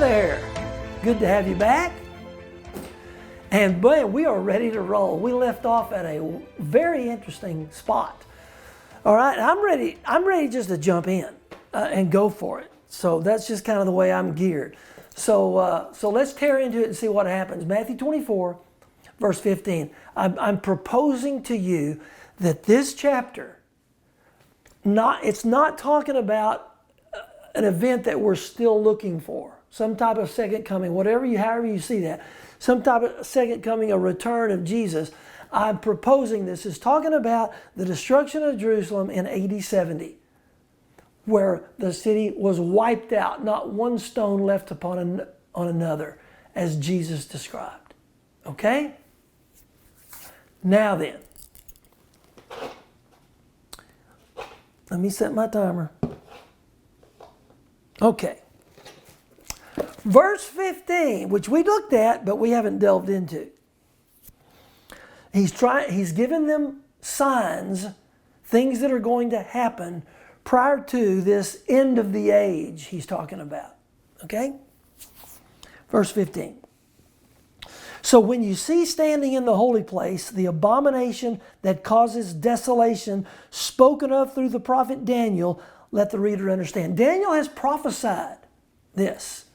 there. Good to have you back. And man, we are ready to roll. We left off at a very interesting spot. All right, I'm ready just to jump in and go for it. So that's just kind of the way I'm geared. So let's tear into it and see what happens. Matthew 24, verse 15. I'm proposing to you that this chapter, it's not talking about an event that we're still looking for, some type of second coming, however you see that, some type of second coming, a return of Jesus. I'm proposing this is talking about the destruction of Jerusalem in AD 70, where the city was wiped out, not one stone left on another, as Jesus described. Okay? Now then, let me set my timer. Okay. Verse 15, which we looked at, but we haven't delved into. He's given them signs, things that are going to happen prior to this end of the age he's talking about. Okay? Verse 15. So when you see standing in the holy place the abomination that causes desolation spoken of through the prophet Daniel, let the reader understand. Daniel has prophesied this,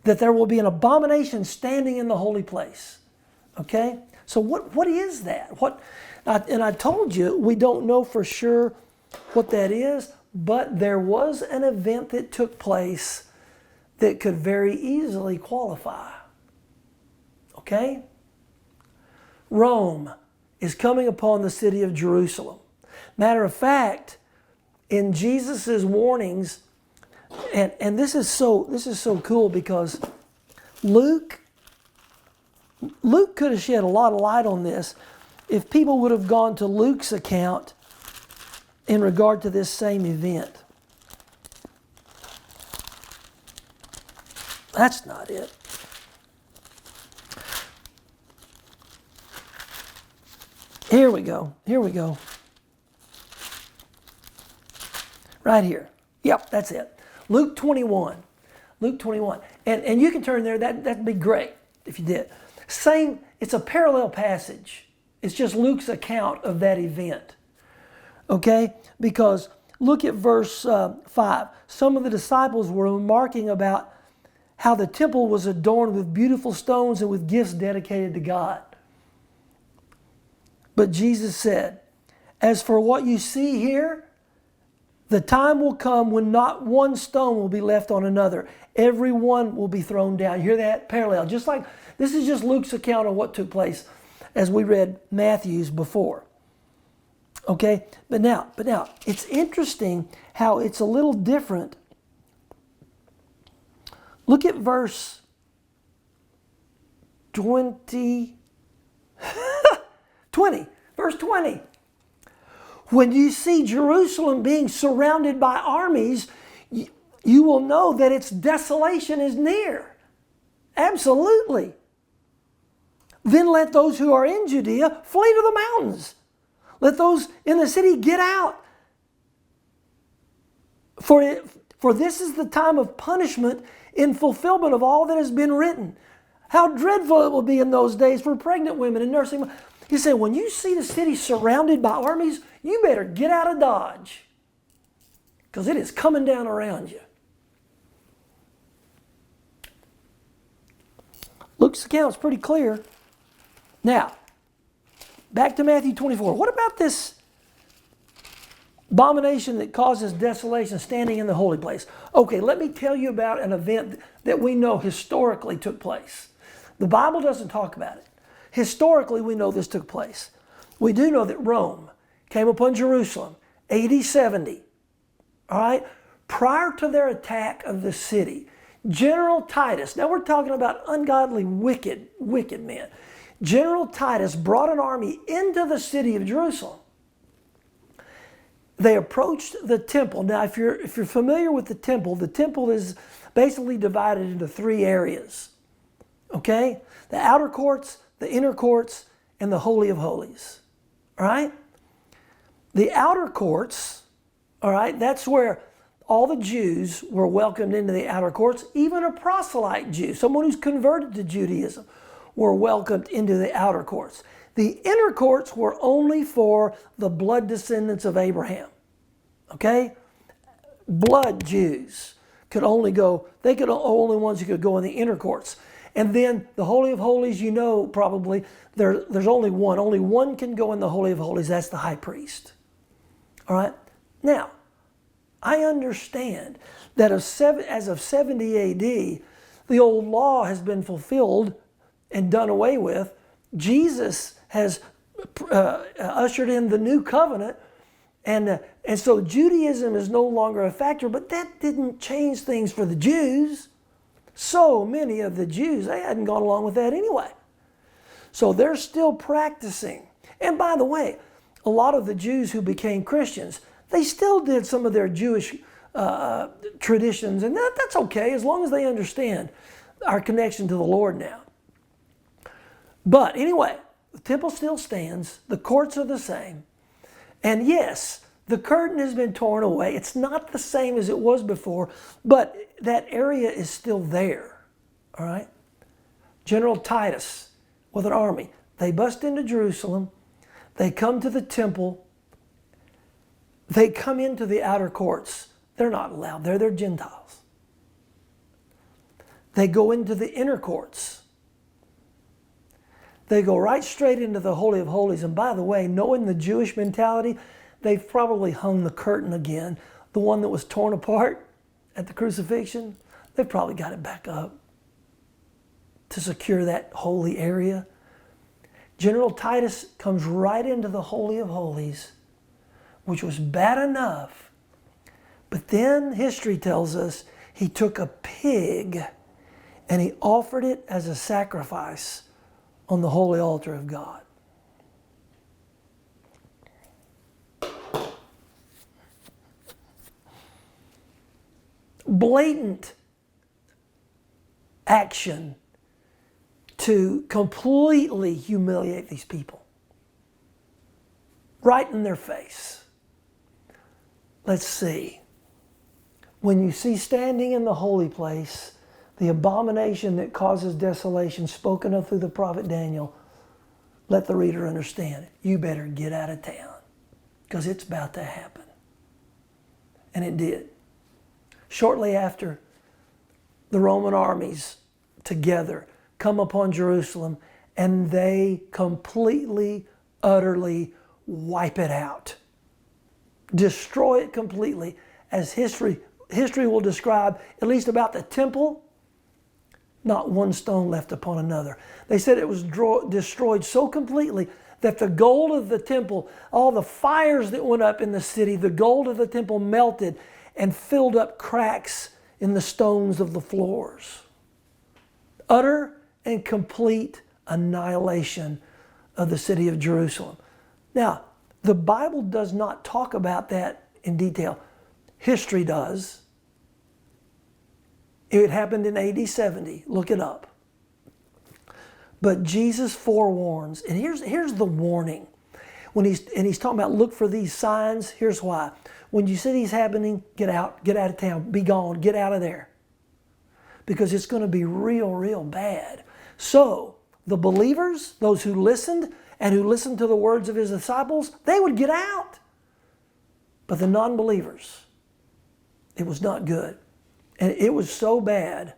that there will be an abomination standing in the holy place. Okay? So what is that? And I told you, we don't know for sure what that is, but there was an event that took place that could very easily qualify. Okay? Rome is coming upon the city of Jerusalem. Matter of fact, in Jesus' warnings, and this is so cool because Luke could have shed a lot of light on this if people would have gone to Luke's account in regard to this same event. That's not it. Here we go. Right here. Yep, that's it. Luke 21. And you can turn there, that'd be great if you did. Same, it's a parallel passage. It's just Luke's account of that event. Okay? Because look at verse 5. Some of the disciples were remarking about how the temple was adorned with beautiful stones and with gifts dedicated to God. But Jesus said, as for what you see here, the time will come when not one stone will be left on another. Every one will be thrown down. You hear that? Parallel. Just like, this is just Luke's account of what took place as we read Matthew's before. Okay? But now, it's interesting how it's a little different. Look at verse 20. Verse 20. When you see Jerusalem being surrounded by armies, you will know that its desolation is near. Absolutely. Then let those who are in Judea flee to the mountains. Let those in the city get out. For this is the time of punishment in fulfillment of all that has been written. How dreadful it will be in those days for pregnant women and nursing women. He said, when you see the city surrounded by armies, you better get out of Dodge, because it is coming down around you. Luke's account is pretty clear. Now, back to Matthew 24. What about this abomination that causes desolation standing in the holy place? Okay, let me tell you about an event that we know historically took place. The Bible doesn't talk about it. Historically, we know this took place. We do know that Rome came upon Jerusalem, AD 70. All right? Prior to their attack of the city, General Titus, now we're talking about ungodly, wicked men. General Titus brought an army into the city of Jerusalem. They approached the temple. Now, if you're familiar with the temple is basically divided into three areas. Okay? The outer courts, the inner courts, and the Holy of Holies. All right? The outer courts, all right, that's where all the Jews were welcomed into the outer courts. Even a proselyte Jew, someone who's converted to Judaism, were welcomed into the outer courts. The inner courts were only for the blood descendants of Abraham. Okay? Blood Jews could only go, they could only ones who could go in the inner courts. And then the Holy of Holies, you know probably, there's only one. Only one can go in the Holy of Holies. That's the high priest. All right? Now, I understand that as of 70 AD, the old law has been fulfilled and done away with. Jesus has ushered in the new covenant. And so Judaism is no longer a factor, but that didn't change things for the Jews. So many of the Jews, they hadn't gone along with that anyway. So they're still practicing. And by the way, a lot of the Jews who became Christians, they still did some of their Jewish traditions, and that's okay as long as they understand our connection to the Lord now. But anyway, the temple still stands, the courts are the same, and yes, the curtain has been torn away. It's not the same as it was before, but that area is still there, all right? General Titus with an army, they bust into Jerusalem, they come to the temple, they come into the outer courts. They're not allowed there, they're Gentiles. They go into the inner courts. They go right straight into the Holy of Holies. And by the way, knowing the Jewish mentality, they've probably hung the curtain again. The one that was torn apart at the crucifixion, they've probably got it back up to secure that holy area. General Titus comes right into the Holy of Holies, which was bad enough. But then history tells us he took a pig and he offered it as a sacrifice on the holy altar of God. Blatant action to completely humiliate these people. Right in their face. Let's see. When you see standing in the holy place, the abomination that causes desolation spoken of through the prophet Daniel, let the reader understand. You better get out of town because it's about to happen. And it did. Shortly after, the Roman armies together come upon Jerusalem and they completely, utterly wipe it out. Destroy it completely, as history will describe, at least about the temple, not one stone left upon another. They said it was destroyed so completely that the gold of the temple, all the fires that went up in the city, the gold of the temple melted and filled up cracks in the stones of the floors. Utter and complete annihilation of the city of Jerusalem. Now, the Bible does not talk about that in detail. History does. It happened in AD 70. Look it up. But Jesus forewarns, and here's the warning. When he's talking about look for these signs, here's why. When you see these happening, get out of town, be gone, get out of there. Because it's going to be real, real bad. So, the believers, those who listened and who listened to the words of his disciples, they would get out. But the non-believers, it was not good. And it was so bad.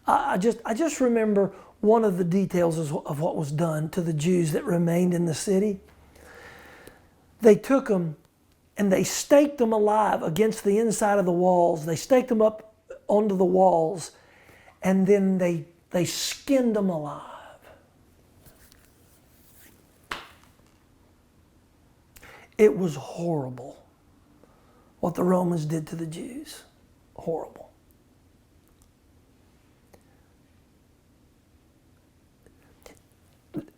I just remember one of the details of what was done to the Jews that remained in the city. They took them and they staked them alive against the inside of the walls. They staked them up onto the walls, and then they skinned them alive. It was horrible what the Romans did to the Jews. Horrible.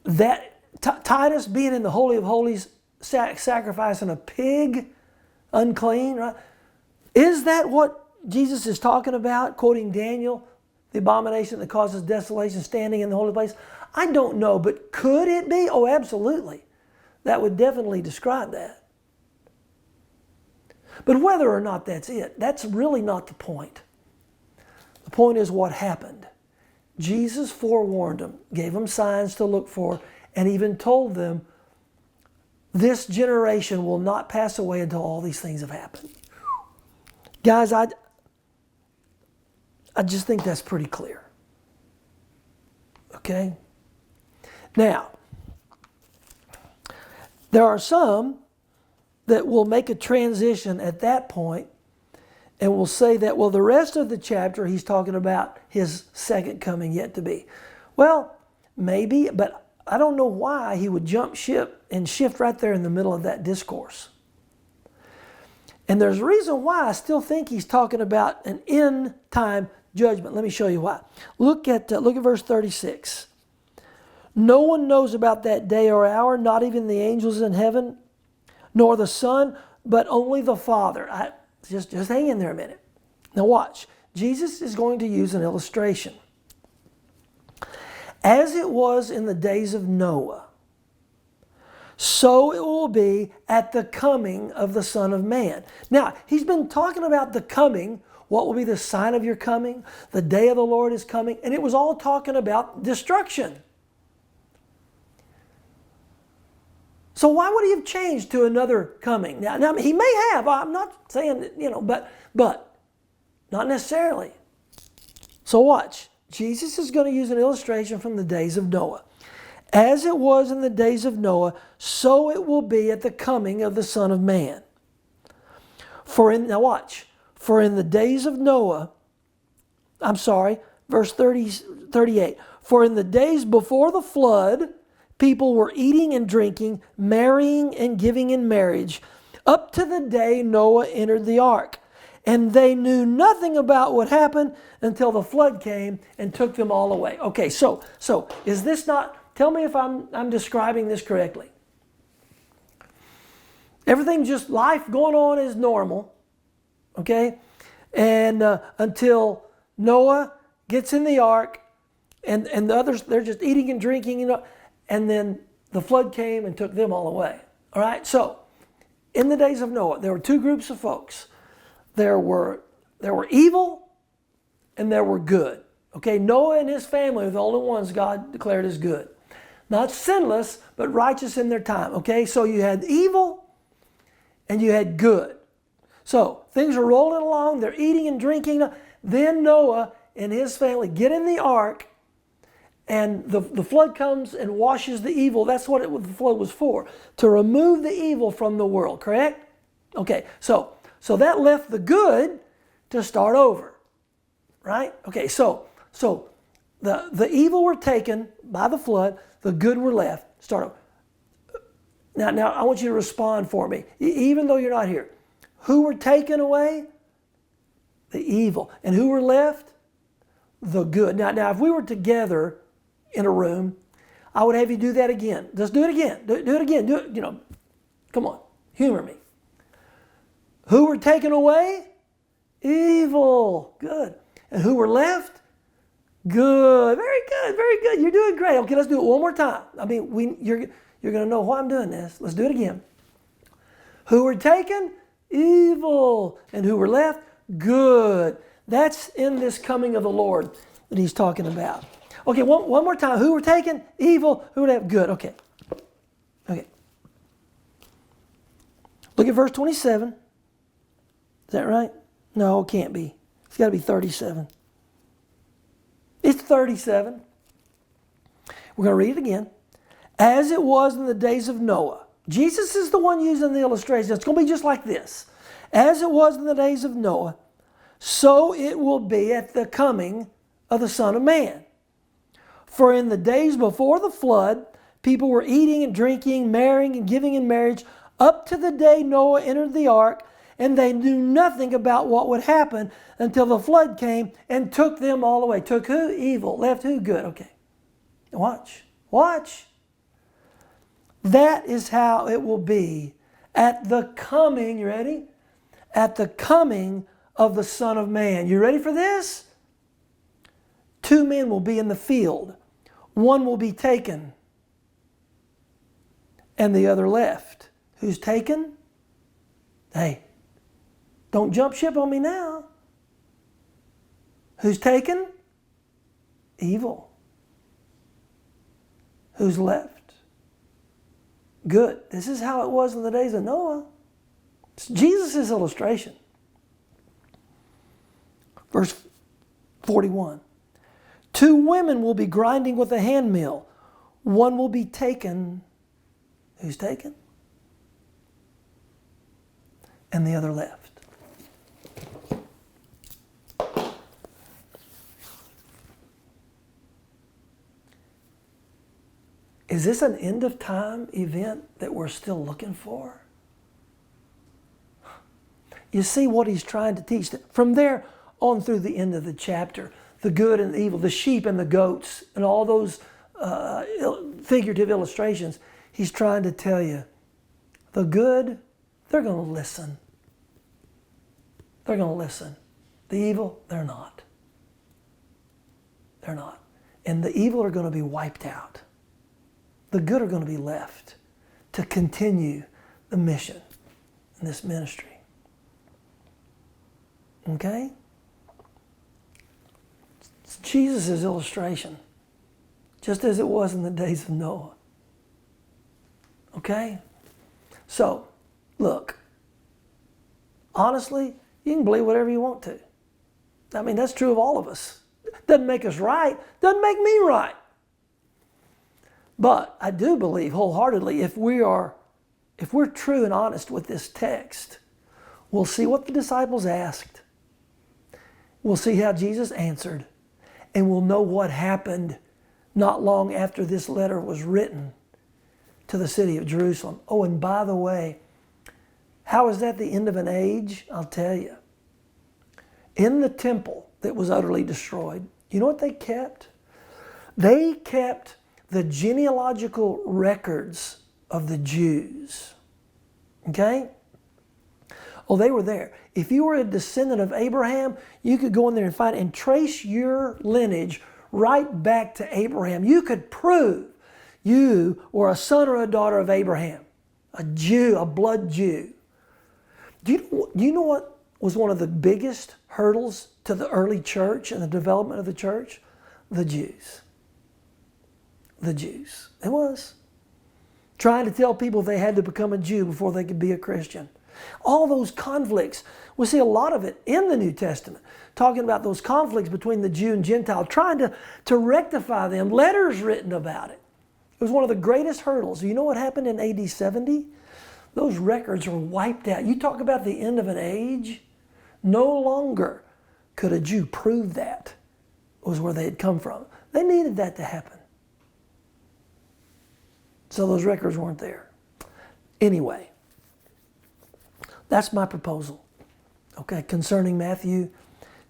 That Titus being in the Holy of Holies, sacrificing a pig, unclean, right? Is that what Jesus is talking about, quoting Daniel, the abomination that causes desolation, standing in the holy place? I don't know, but could it be? Oh, absolutely. That would definitely describe that. But whether or not that's it, that's really not the point. The point is what happened. Jesus forewarned them, gave them signs to look for, and even told them, this generation will not pass away until all these things have happened. Guys, I just think that's pretty clear. Okay? Now, there are some that will make a transition at that point and will say that, well, the rest of the chapter, he's talking about his second coming yet to be. Well, maybe, but I don't know why he would jump ship and shift right there in the middle of that discourse. And there's a reason why I still think he's talking about an end time judgment. Let me show you why. Look at verse 36. No one knows about that day or hour, not even the angels in heaven, nor the Son, but only the Father. Just hang in there a minute. Now watch. Jesus is going to use an illustration. As it was in the days of Noah, so it will be at the coming of the Son of Man. Now, he's been talking about the coming. What will be the sign of your coming? The day of the Lord is coming. And it was all talking about destruction. So why would he have changed to another coming? Now he may have. I'm not saying, but not necessarily. So watch. Jesus is going to use an illustration from the days of Noah. As it was in the days of Noah, so it will be at the coming of the Son of Man. Now watch. For in the days of Noah, verse 38. For in the days before the flood, people were eating and drinking, marrying and giving in marriage, up to the day Noah entered the ark. And they knew nothing about what happened until the flood came and took them all away. Okay, so is this not, tell me if I'm describing this correctly. Everything just, life going on is normal, okay? And until Noah gets in the ark and the others, they're just eating and drinking, and then the flood came and took them all away. All right, so in the days of Noah, there were two groups of folks. There were evil and there were good. Okay, Noah and his family are the only ones God declared as good. Not sinless, but righteous in their time. Okay, so you had evil and you had good. So things are rolling along, they're eating and drinking. Then Noah and his family get in the ark, and the flood comes and washes the evil. That's what the flood was for, to remove the evil from the world, correct? Okay, so that left the good to start over, right? Okay, so the evil were taken by the flood, the good were left. Start over. Now I want you to respond for me, even though you're not here. Who were taken away? The evil. And who were left? The good. Now if we were together in a room, I would have you do that again. Just do it again. Do it again. Do it, come on, humor me. Who were taken away? Evil. Good. And who were left? Good. Very good. Very good. You're doing great. Okay, let's do it one more time. I mean, you're going to know why I'm doing this. Let's do it again. Who were taken? Evil. And who were left? Good. That's in this coming of the Lord that he's talking about. Okay, one more time. Who were taken? Evil. Who were left? Good. Okay. Look at verse 27. Is that right? No, it can't be. It's got to be 37. It's 37. We're going to read it again. As it was in the days of Noah. Jesus is the one using the illustration. It's going to be just like this. As it was in the days of Noah, so it will be at the coming of the Son of Man. For in the days before the flood, people were eating and drinking, marrying and giving in marriage, up to the day Noah entered the ark, and they knew nothing about what would happen until the flood came and took them all away. Took who? Evil. Left who? Good. Okay. Watch. That is how it will be at the coming, you ready? At the coming of the Son of Man. You ready for this? 2 men will be in the field. One will be taken and the other left. Who's taken? Hey, Don't jump ship on me now. Who's taken? Evil. Who's left? Good. This is how it was in the days of Noah. It's Jesus' illustration. Verse 41. 2 women will be grinding with a handmill. One will be taken. Who's taken? And the other left. Is this an end of time event that we're still looking for? You see what he's trying to teach. From there on through the end of the chapter, the good and the evil, the sheep and the goats, and all those figurative illustrations, he's trying to tell you, the good, they're going to listen. They're going to listen. The evil, they're not. They're not. And the evil are going to be wiped out. The good are going to be left to continue the mission in this ministry. Okay? It's Jesus' illustration, just as it was in the days of Noah. Okay? So, look, honestly, you can believe whatever you want to. I mean, that's true of all of us. Doesn't make us right, doesn't make me right. But I do believe wholeheartedly if we're true and honest with this text, we'll see what the disciples asked. We'll see how Jesus answered. And we'll know what happened not long after this letter was written to the city of Jerusalem. Oh, and by the way, how is that the end of an age? I'll tell you. In the temple that was utterly destroyed, you know what they kept? They kept the genealogical records of the Jews. Okay? Oh, they were there. If you were a descendant of Abraham, you could go in there and find and trace your lineage right back to Abraham. You could prove you were a son or a daughter of Abraham, a Jew, a blood Jew. Do you know what was one of the biggest hurdles to the early church and the development of the church? The Jews. The Jews. It was. Trying to tell people they had to become a Jew before they could be a Christian. All those conflicts. We see a lot of it in the New Testament. Talking about those conflicts between the Jew and Gentile. Trying to rectify them. Letters written about it. It was one of the greatest hurdles. You know what happened in AD 70? Those records were wiped out. You talk about the end of an age. No longer could a Jew prove that was where they had come from. They needed that to happen. So those records weren't there. Anyway, that's my proposal. Okay, concerning Matthew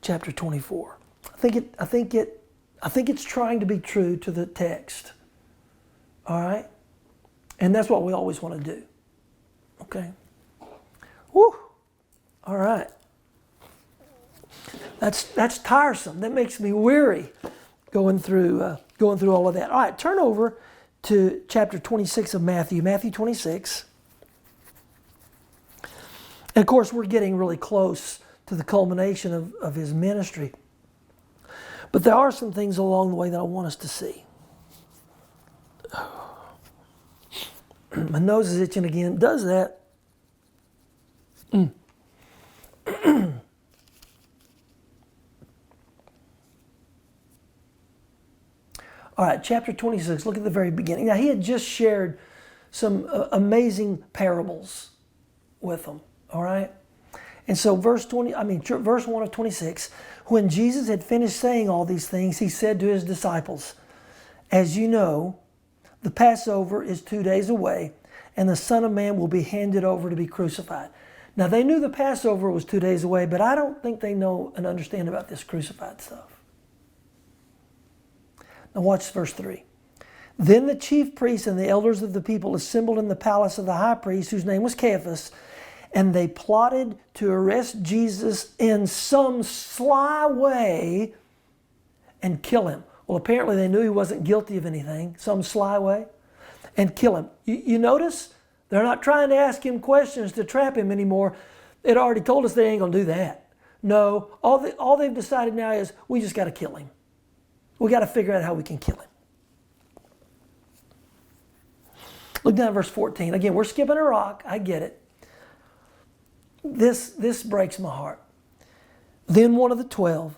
chapter 24. I think it's trying to be true to the text. All right? And that's what we always want to do. Okay? Woo! All right. That's tiresome. That makes me weary going through all of that. All right, turn over to chapter 26 of Matthew, Matthew 26. And of course, we're getting really close to the culmination of his ministry. But there are some things along the way that I want us to see. My nose is itching again. Does that? All right, chapter 26, look at the very beginning. Now, he had just shared some amazing parables with them, all right? And so verse 1 of 26, when Jesus had finished saying all these things, he said to his disciples, "As you know, the Passover is 2 days away, and the Son of Man will be handed over to be crucified." Now, they knew the Passover was 2 days away, but I don't think they know and understand about this crucified stuff. Now watch verse 3. Then the chief priests and the elders of the people assembled in the palace of the high priest, whose name was Caiaphas, and they plotted to arrest Jesus in some sly way and kill him. Well, apparently they knew he wasn't guilty of anything, some sly way, and kill him. You notice? They're not trying to ask him questions to trap him anymore. it already told us they ain't going to do that. No, all they've decided now is we just got to kill him. We got to figure out how we can kill him. Look down at verse 14. Again, we're skipping a rock. I get it. This breaks my heart. Then one of the 12,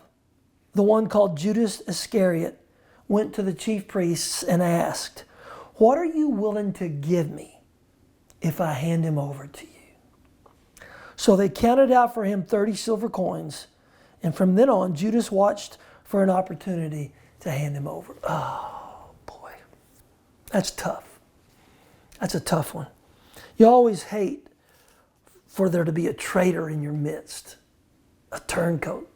the one called Judas Iscariot, went to the chief priests and asked, "What are you willing to give me if I hand him over to you?" So they counted out for him 30 silver coins. And from then on, Judas watched for an opportunity to hand him over. Oh, boy. That's tough. That's a tough one. You always hate for there to be a traitor in your midst, a turncoat.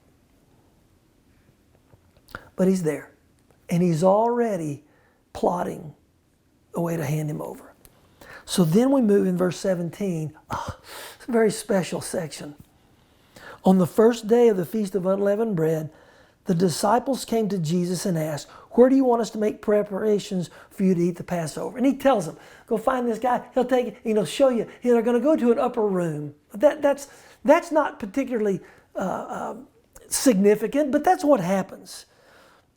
But he's there. And he's already plotting a way to hand him over. So then we move in verse 17. It's a very special section. On the first day of the Feast of Unleavened Bread, the disciples came to Jesus and asked, "Where do you want us to make preparations for you to eat the Passover?" And he tells them, "Go find this guy. He'll take it. He'll show you. They're going to go to an upper room." That's not particularly significant, but that's what happens.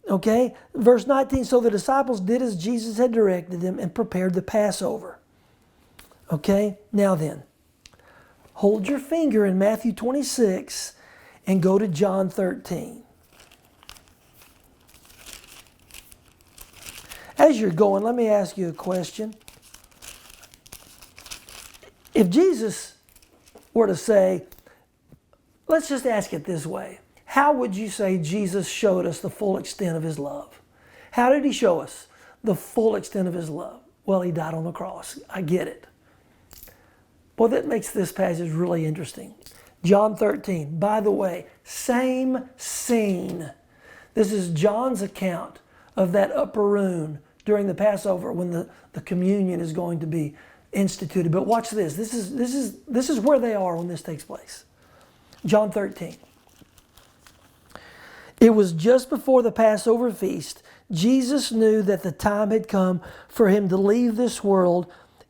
Okay? Verse 19, so the disciples did as Jesus had directed them and prepared the Passover. Okay? Now then, hold your finger in Matthew 26 and go to John 13. As you're going, let me ask you a question. If Jesus were to say, let's just ask it this way. How would you say Jesus showed us the full extent of his love? How did he show us the full extent of his love? Well, he died on the cross. I get it. Well, that makes this passage really interesting. John 13, by the way, same scene. This is John's account of that upper room during the Passover when the communion is going to be instituted. But watch this. This is where they are when this takes place. John 13. It was just before the Passover feast. Jesus knew that the time had come for him to leave this world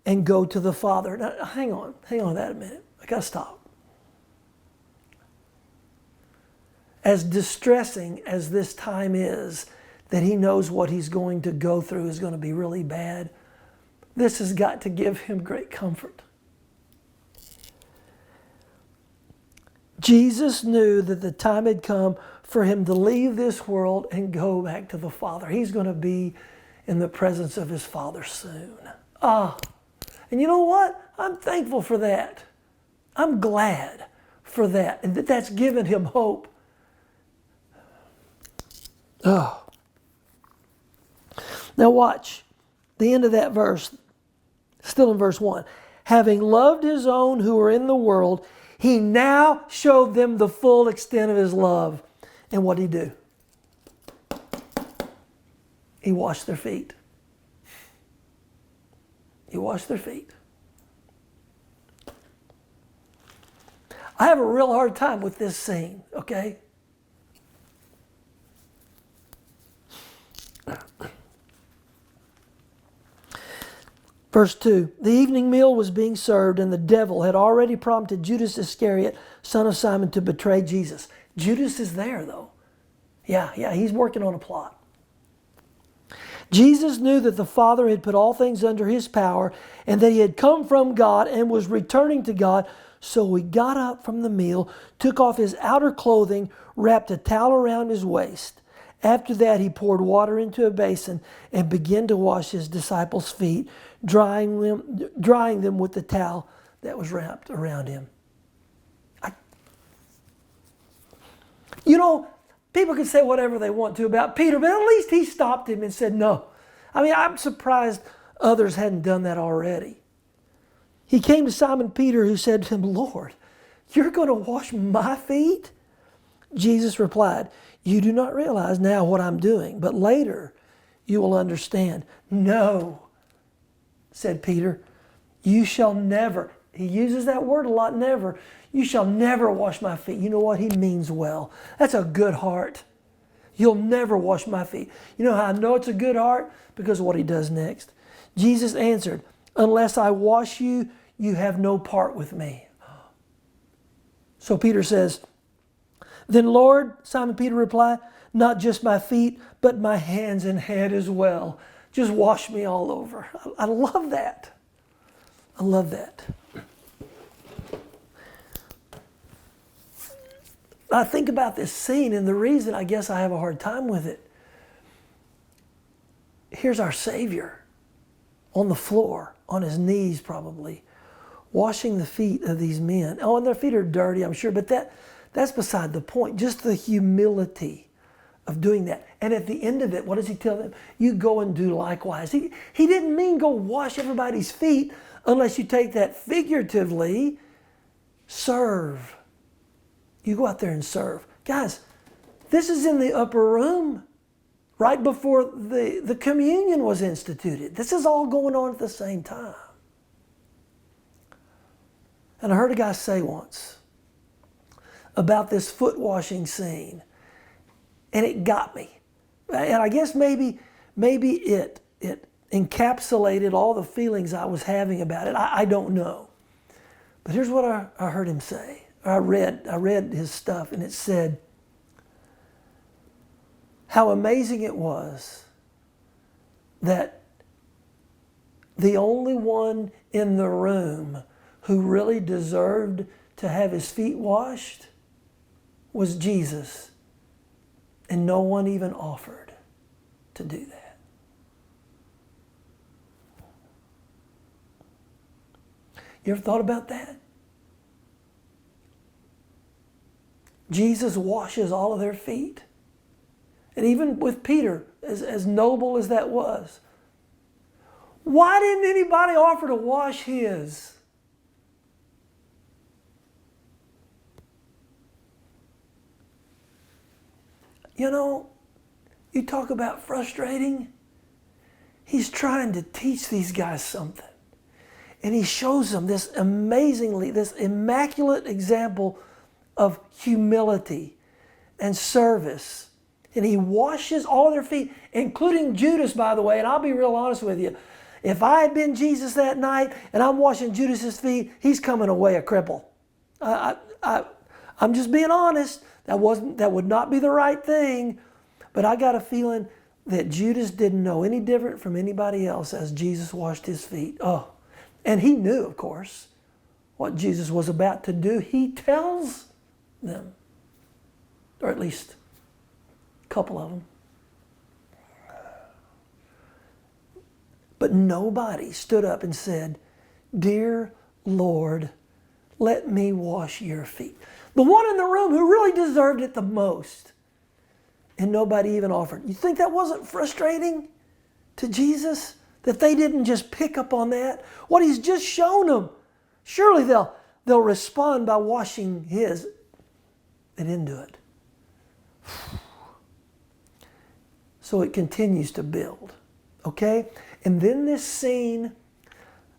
and go to the Father. Now, hang on that a minute. I got to stop. As distressing as this time is, that he knows what he's going to go through is going to be really bad, this has got to give him great comfort. Jesus knew that the time had come for him to leave this world and go back to the Father. He's going to be in the presence of his Father soon. And you know what? I'm thankful for that. I'm glad for that. And that's given him hope. Now watch. The end of that verse, still in verse 1. Having loved his own who were in the world, he now showed them the full extent of his love. And what did he do? He washed their feet. He washed their feet. I have a real hard time with this scene, okay? Verse 2, the evening meal was being served and the devil had already prompted Judas Iscariot, son of Simon, to betray Jesus. Judas is there though. Yeah, he's working on a plot. Jesus knew that the Father had put all things under his power and that he had come from God and was returning to God. So he got up from the meal, took off his outer clothing, wrapped a towel around his waist. After that, he poured water into a basin and began to wash his disciples' feet, drying them with the towel that was wrapped around him. People can say whatever they want to about Peter, but at least he stopped him and said no. I'm surprised others hadn't done that already. He came to Simon Peter, who said to him, "Lord, you're going to wash my feet?" Jesus replied, "You do not realize now what I'm doing, but later you will understand." "No," said Peter, "you shall never." He uses that word a lot, never. "You shall never wash my feet." You know what? He means well. That's a good heart. You'll never wash my feet. You know how I know it's a good heart? Because of what he does next. Jesus answered, "Unless I wash you, you have no part with me." So Peter says, then Lord, Simon Peter replied, not just my feet, but my hands and head as well. Just wash me all over. I love that. I love that. I think about this scene, and the reason I guess I have a hard time with it. Here's our Savior on the floor, on his knees probably, washing the feet of these men. Oh, and their feet are dirty, I'm sure, but that's beside the point. Just the humility of doing that. And at the end of it, what does he tell them? You go and do likewise. He didn't mean go wash everybody's feet unless you take that figuratively. Serve. You go out there and serve. Guys, this is in the upper room right before the communion was instituted. This is all going on at the same time. And I heard a guy say once about this foot washing scene, and it got me. And I guess maybe it encapsulated all the feelings I was having about it. I don't know. But here's what I heard him say. I read his stuff, and it said how amazing it was that the only one in the room who really deserved to have his feet washed was Jesus, and no one even offered to do that. You ever thought about that? Jesus washes all of their feet. And even with Peter, as noble as that was, why didn't anybody offer to wash his? You know, you talk about frustrating. He's trying to teach these guys something. And he shows them this immaculate example of humility and service. And he washes all their feet, including Judas, by the way. And I'll be real honest with you. If I had been Jesus that night and I'm washing Judas's feet, he's coming away a cripple. I'm just being honest. That would not be the right thing. But I got a feeling that Judas didn't know any different from anybody else as Jesus washed his feet. Oh, and he knew, of course, what Jesus was about to do. He tells them, or at least a couple of them. But nobody stood up and said, "Dear Lord, let me wash your feet." The one in the room who really deserved it the most. And nobody even offered. You think that wasn't frustrating to Jesus? That they didn't just pick up on that? What he's just shown them. Surely they'll respond by washing his. They didn't do it. So it continues to build. Okay? And then this scene,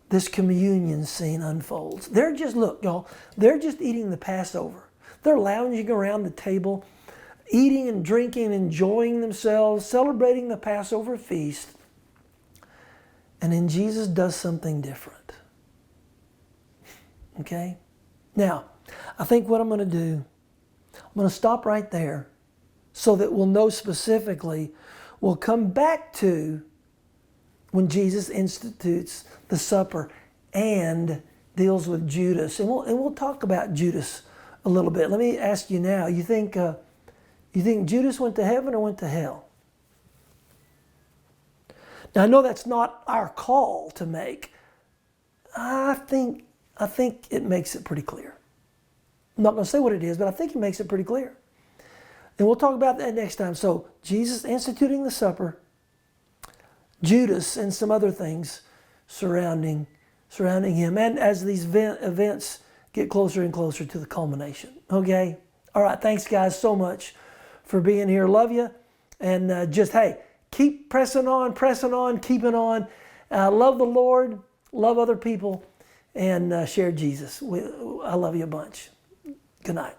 this communion scene unfolds. They're just, look, y'all, they're just eating the Passover. They're lounging around the table, eating and drinking, enjoying themselves, celebrating the Passover feast. And then Jesus does something different. Okay? Now, I think what I'm going to do, I'm going to stop right there so that we'll know specifically. We'll come back to when Jesus institutes the supper and deals with Judas. And we'll talk about Judas a little bit. Let me ask you now, you think Judas went to heaven or went to hell? Now, I know that's not our call to make. I think it makes it pretty clear. I'm not going to say what it is, but I think it makes it pretty clear. And we'll talk about that next time. So, Jesus instituting the supper, Judas and some other things surrounding him, and as these events get closer and closer to the culmination. Okay? All right, thanks guys so much for being here. Love you. And just, hey, keep pressing on, keeping on. Love the Lord, love other people, and share Jesus. I love you a bunch. Good night.